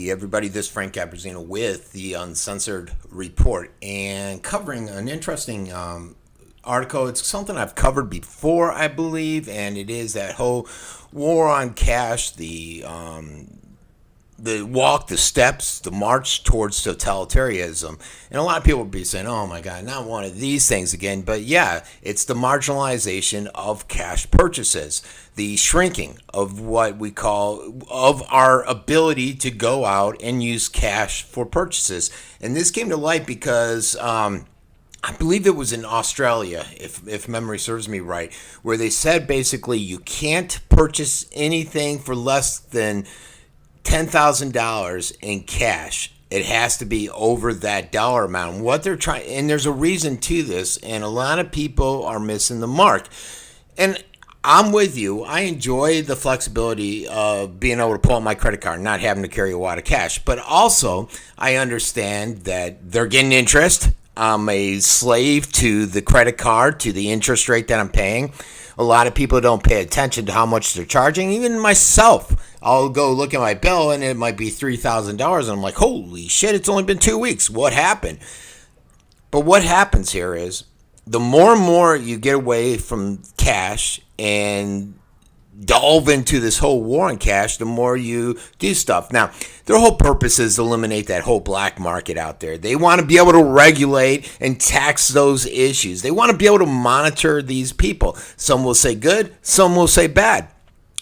Hey everybody, this is Frank Abbruzzino with the Uncensored report and covering an interesting article. It's something I've covered before, I believe, and it is that whole war on cash, the walk, the steps, the march towards totalitarianism. And a lot of people would be saying, oh my God, not one of these things again. But yeah, it's the marginalization of cash purchases, the shrinking of what we call, of our ability to go out and use cash for purchases. And this came to light because I believe it was in Australia, if memory serves me right, where they said basically you can't purchase anything for less than $10,000 in cash. It has to be over that dollar amount. What they're trying, and there's a reason to this, and a lot of people are missing the mark. And I'm with you. I enjoy the flexibility of being able to pull out my credit card, not having to carry a wad of cash. But also, I understand that they're getting interest. I'm a slave to the credit card, to the interest rate that I'm paying. A lot of people don't pay attention to how much they're charging. Even myself, I'll go look at my bill and it might be $3,000. And I'm like, holy shit, it's only been 2 weeks. What happened? But what happens here is the more and more you get away from cash and delve into this whole war on cash, the more you do stuff. Now, their whole purpose is to eliminate that whole black market out there. They want to be able to regulate and tax those issues. They want to be able to monitor these people. Some will say good, some will say bad.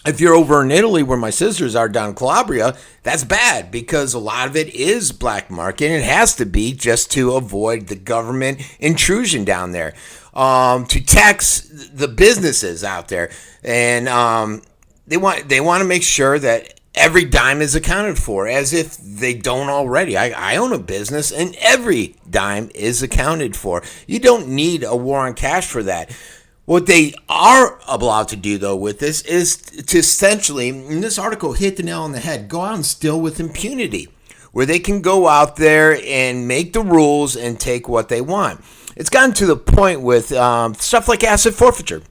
If you're over in Italy where my sisters are down in Calabria, that's bad because a lot of it is black market and it has to be just to avoid the government intrusion down there. To tax the businesses out there, and they want to make sure that every dime is accounted for, as if they don't already. I own a business, and every dime is accounted for. You don't need a war on cash for that. What they are allowed to do, though, with this is to essentially, and this article hit the nail on the head, go out and steal with impunity, where they can go out there and make the rules and take what they want. It's gotten to the point with stuff like asset forfeiture.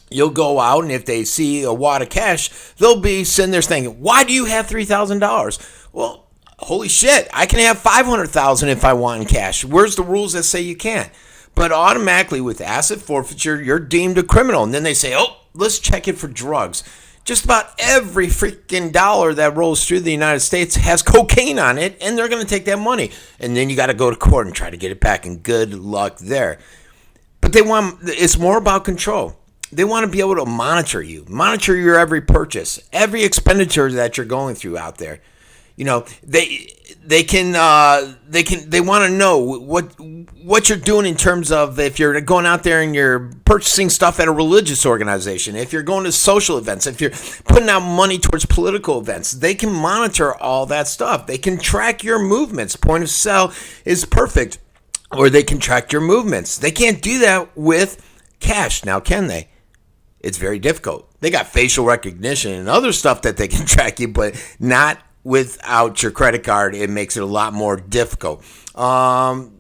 You'll go out, and if they see a wad of cash, they'll be sitting there thinking, why do you have $3,000? Well, holy shit, I can have $500,000 if I want in cash. Where's the rules that say you can't? But automatically with asset forfeiture, you're deemed a criminal. And then they say, oh, let's check it for drugs. Just about every freaking dollar that rolls through the United States has cocaine on it, and they're going to take that money. And then you got to go to court and try to get it back, and good luck there. But it's more about control. They want to be able to monitor you, monitor your every purchase, every expenditure that you're going through out there. You know, they want to know what you're doing in terms of if you're going out there and you're purchasing stuff at a religious organization, if you're going to social events, if you're putting out money towards political events. They can monitor all that stuff. They can track your movements. Point of sale is perfect, or they can track your movements. They can't do that with cash. Now, can they? It's very difficult. They got facial recognition and other stuff that they can track you, but not without your credit card. It makes it a lot more difficult.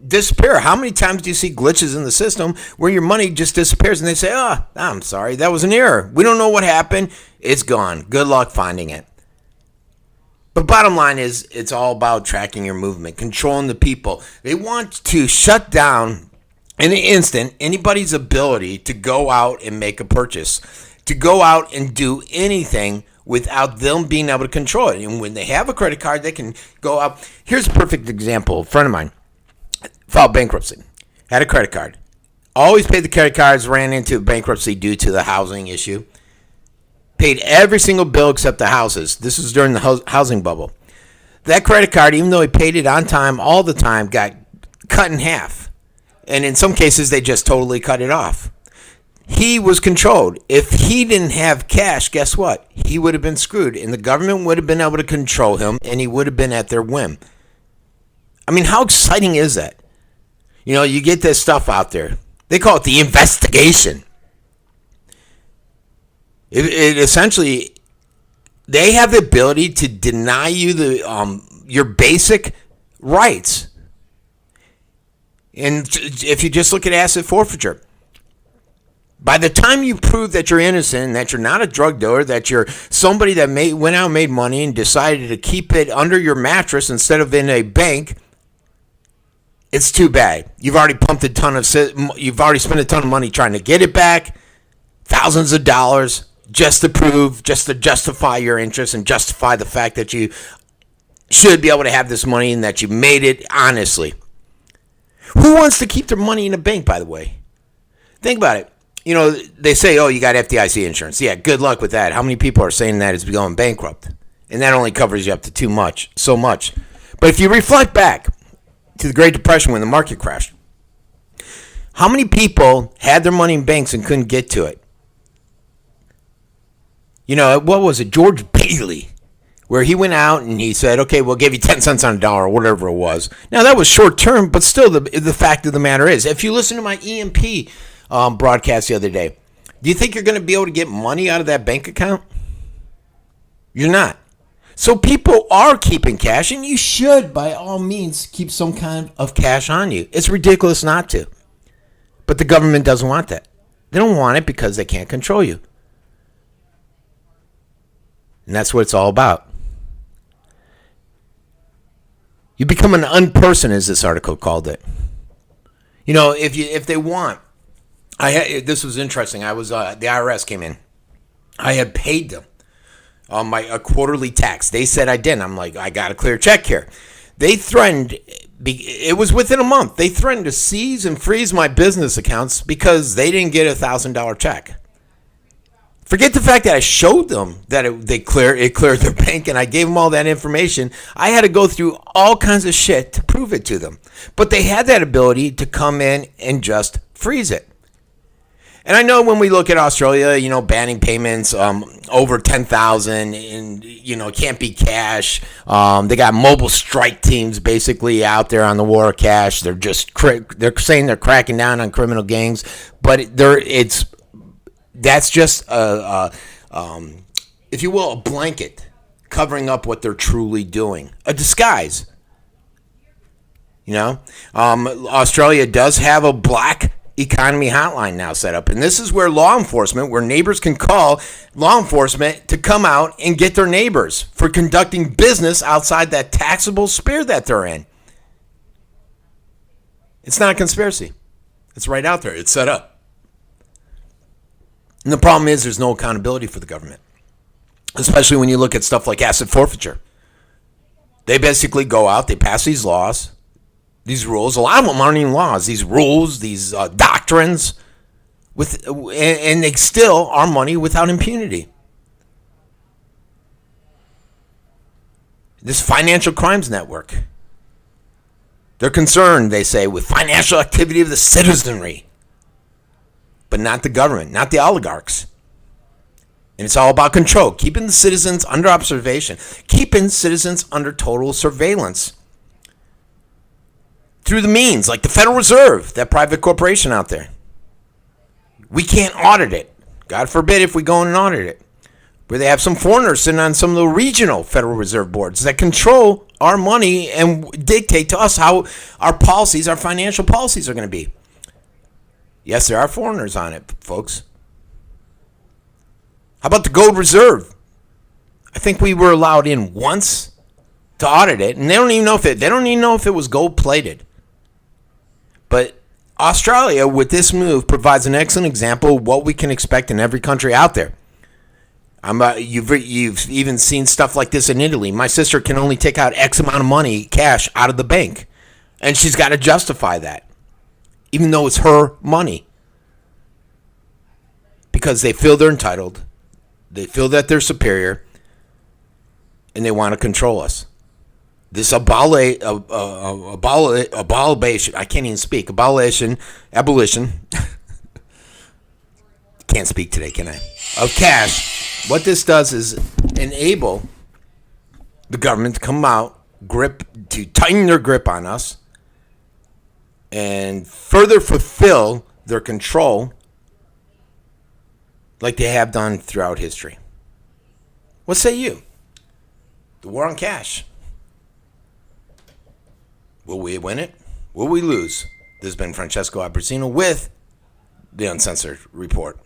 Disappear. How many times do you see glitches in the system where your money just disappears and they say, oh, I'm sorry, that was an error. We don't know what happened. It's gone. Good luck finding it. But bottom line is, it's all about tracking your movement, controlling the people. They want to shut down in an instant anybody's ability to go out and make a purchase, to go out and do anything without them being able to control it. And when they have a credit card, they can go up. Here's a perfect example. A friend of mine filed bankruptcy, had a credit card, always paid the credit cards, ran into bankruptcy due to the housing issue, paid every single bill except the houses. This was during the housing bubble. That credit card, even though he paid it on time all the time, got cut in half. And in some cases, they just totally cut it off. He was controlled. If he didn't have cash, guess what? He would have been screwed, and the government would have been able to control him, and he would have been at their whim. I mean, how exciting is that? You know, you get this stuff out there. They call it the investigation. It essentially, they have the ability to deny you your basic rights. And if you just look at asset forfeiture, By the time you prove that you're innocent, that you're not a drug dealer, that you're somebody that went out and made money and decided to keep it under your mattress instead of in a bank, it's too bad. You've already you've already spent a ton of money trying to get it back, thousands of dollars, just to justify your interest and justify the fact that you should be able to have this money and that you made it honestly. Who wants to keep their money in a bank, by the way? Think about it. You know, they say, oh, you got FDIC insurance. Yeah, good luck with that. How many people are saying that is going bankrupt? And that only covers you up to so much. But if you reflect back to the Great Depression when the market crashed, how many people had their money in banks and couldn't get to it? You know, what was it? George Bailey, where he went out and he said, okay, we'll give you 10 cents on a dollar or whatever it was. Now, that was short term, but still the fact of the matter is, if you listen to my EMP broadcast the other day, do you think you're going to be able to get money out of that bank account? You're not. So people are keeping cash, and you should, by all means, keep some kind of cash on you. It's ridiculous not to. But the government doesn't want that. They don't want it because they can't control you. And that's what it's all about. You become an unperson, as this article called it. You know, if they want, this was interesting. The IRS came in. I had paid them a quarterly tax. They said I didn't. I'm like, I got a clear check here. They threatened. It was within a month. They threatened to seize and freeze my business accounts because they didn't get $1,000 check. Forget the fact that I showed them that it cleared their bank and I gave them all that information. I had to go through all kinds of shit to prove it to them. But they had that ability to come in and just freeze it. And I know when we look at Australia, you know, banning payments over 10,000 and, you know, can't be cash. They got mobile strike teams basically out there on the war of cash. They're just they're saying they're cracking down on criminal gangs, but that's just if you will, a blanket covering up what they're truly doing, a disguise. You know, Australia does have a black economy hotline now set up, and this is where where neighbors can call law enforcement to come out and get their neighbors for conducting business outside that taxable sphere that they're in. It's not a conspiracy. It's right out there. It's set up. And the problem is there's no accountability for the government, especially when you look at stuff like asset forfeiture. They basically go out, they pass these laws, these rules. A lot of them aren't even laws. These rules, these doctrines, and they steal our money without impunity. This financial crimes network. They're concerned, they say, with financial activity of the citizenry. But not the government, not the oligarchs. And it's all about control, keeping the citizens under observation, keeping citizens under total surveillance. Through the means, like the Federal Reserve, that private corporation out there. We can't audit it. God forbid if we go in and audit it. Where they have some foreigners sitting on some of the regional Federal Reserve boards that control our money and dictate to us how our policies, our financial policies are going to be. Yes, there are foreigners on it, folks. How about the gold reserve? I think we were allowed in once to audit it, and they don't even know if it was gold plated. But Australia, with this move, provides an excellent example of what we can expect in every country out there. You've even seen stuff like this in Italy. My sister can only take out X amount of money, cash, out of the bank, and she's got to justify that. Even though it's her money. Because they feel they're entitled. They feel that they're superior. And they want to control us. This abolition, I can't even speak. Abolition. Can't speak today, can I? Of cash. What this does is enable the government to come out, to tighten their grip on us, and further fulfill their control like they have done throughout history. What say you? The war on cash. Will we win it? Will we lose? This has been Francesco Abbruzzino with the Uncensored Report.